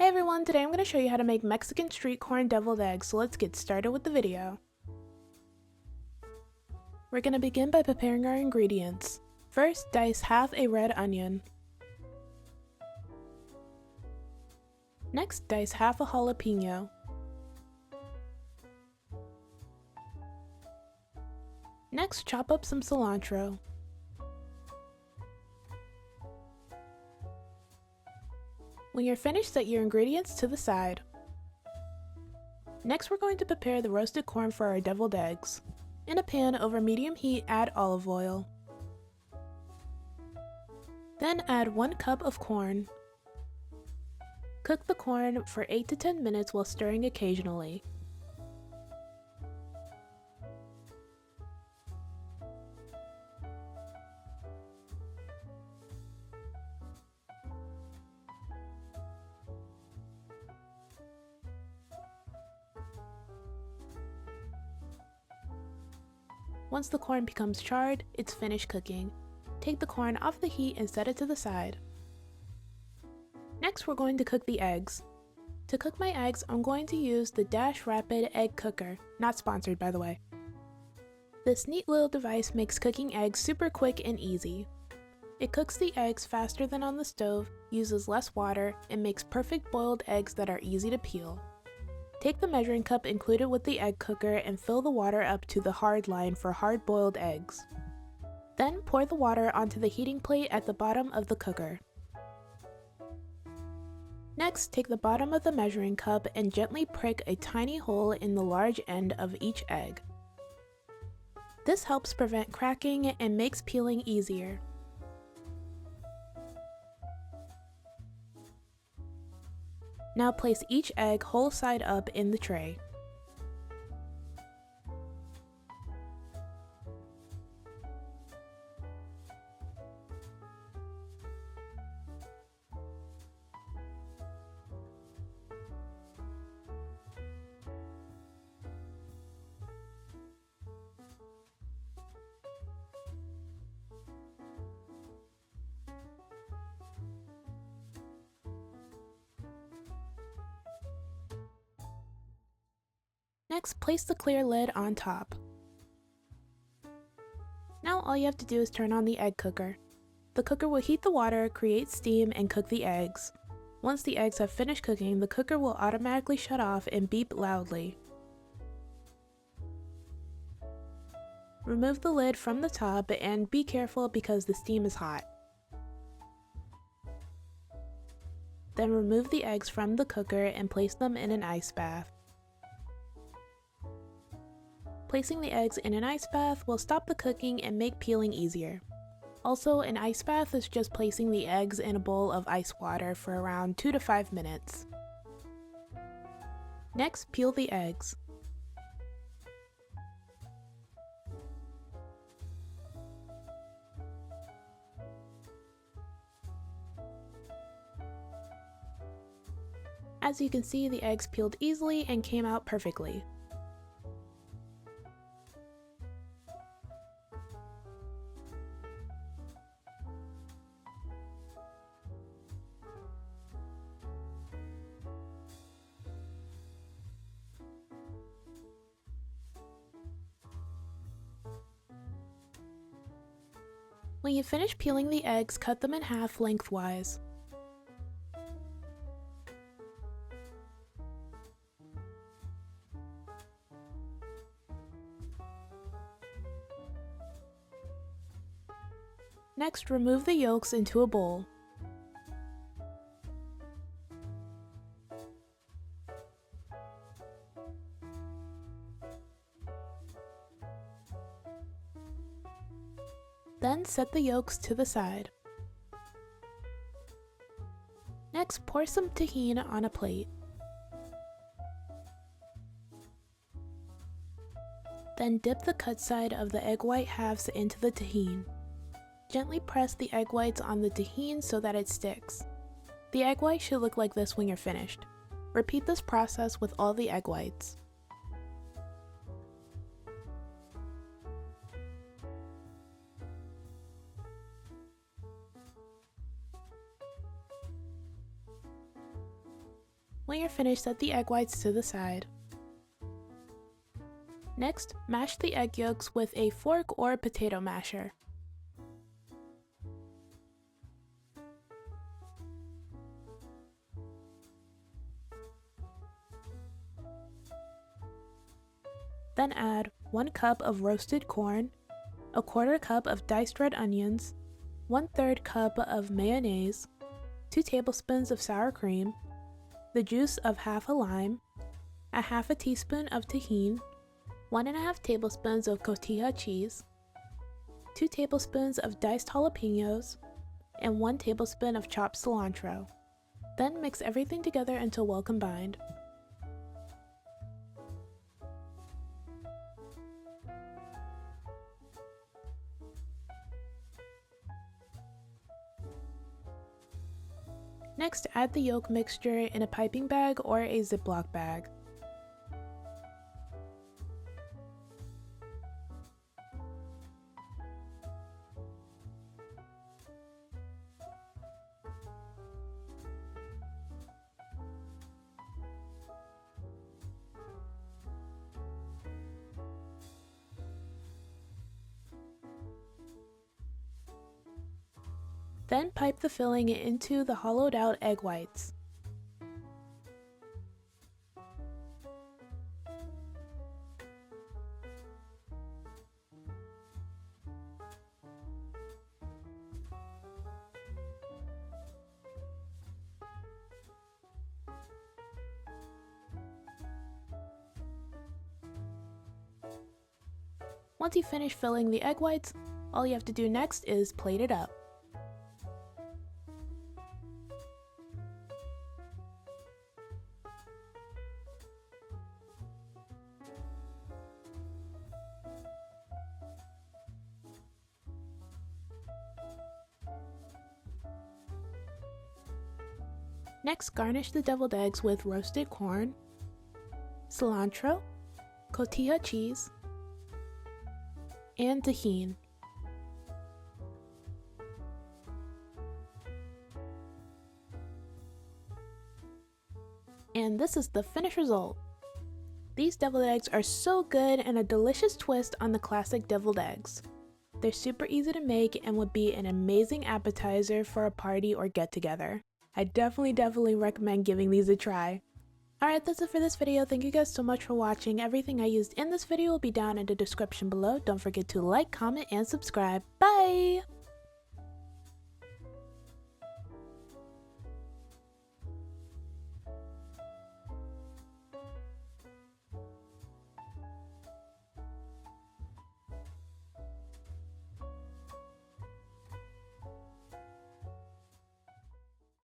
everyone, today I'm going to show you how to make Mexican street corn deviled eggs, so let's get started with the video. We're going to begin by preparing our ingredients. First, dice half a red onion. Next, dice half a jalapeno. Next, chop up some cilantro. When you're finished, set your ingredients to the side. Next, we're going to prepare the roasted corn for our deviled eggs. In a pan over medium heat, add olive oil. Then add 1 cup of corn. Cook the corn for 8 to 10 minutes while stirring occasionally. Once the corn becomes charred, it's finished cooking. Take the corn off the heat and set it to the side. Next, we're going to cook the eggs. To cook my eggs, I'm going to use the Dash Rapid Egg Cooker, not sponsored by the way. This neat little device makes cooking eggs super quick and easy. It cooks the eggs faster than on the stove, uses less water, and makes perfect boiled eggs that are easy to peel. Take the measuring cup included with the egg cooker and fill the water up to the hard line for hard-boiled eggs. Then pour the water onto the heating plate at the bottom of the cooker. Next, take the bottom of the measuring cup and gently prick a tiny hole in the large end of each egg. This helps prevent cracking and makes peeling easier. Now place each egg whole side up in the tray. Next, place the clear lid on top. Now all you have to do is turn on the egg cooker. The cooker will heat the water, create steam, and cook the eggs. Once the eggs have finished cooking, the cooker will automatically shut off and beep loudly. Remove the lid from the top and be careful because the steam is hot. Then remove the eggs from the cooker and place them in an ice bath. Placing the eggs in an ice bath will stop the cooking and make peeling easier. Also, an ice bath is just placing the eggs in a bowl of ice water for around 2 to 5 minutes. Next, peel the eggs. As you can see, the eggs peeled easily and came out perfectly. When you finish peeling the eggs, cut them in half lengthwise. Next, remove the yolks into a bowl. Then set the yolks to the side. Next, pour some tajin on a plate. Then dip the cut side of the egg white halves into the tajin. Gently press the egg whites on the tajin so that it sticks. The egg white should look like this when you're finished. Repeat this process with all the egg whites. When you're finished, set the egg whites to the side. Next, mash the egg yolks with a fork or potato masher. Then add 1 cup of roasted corn, a 1/4 cup of diced red onions, 1/3 cup of mayonnaise, 2 tablespoons of sour cream, the juice of half a lime, a 1/2 teaspoon of Tajin, 1½ tablespoons of Cotija cheese, 2 tablespoons of diced jalapenos, and 1 tablespoon of chopped cilantro. Then mix everything together until well combined. Next, add the yolk mixture in a piping bag or a Ziploc bag. Then pipe the filling into the hollowed out egg whites. Once you finish filling the egg whites, all you have to do next is plate it up. Next, garnish the deviled eggs with roasted corn, cilantro, Cotija cheese, and Tajin. And this is the finished result. These deviled eggs are so good and a delicious twist on the classic deviled eggs. They're super easy to make and would be an amazing appetizer for a party or get-together. I definitely recommend giving these a try. Alright, that's it for this video. Thank you guys so much for watching. Everything I used in this video will be down in the description below. Don't forget to like, comment, and subscribe. Bye!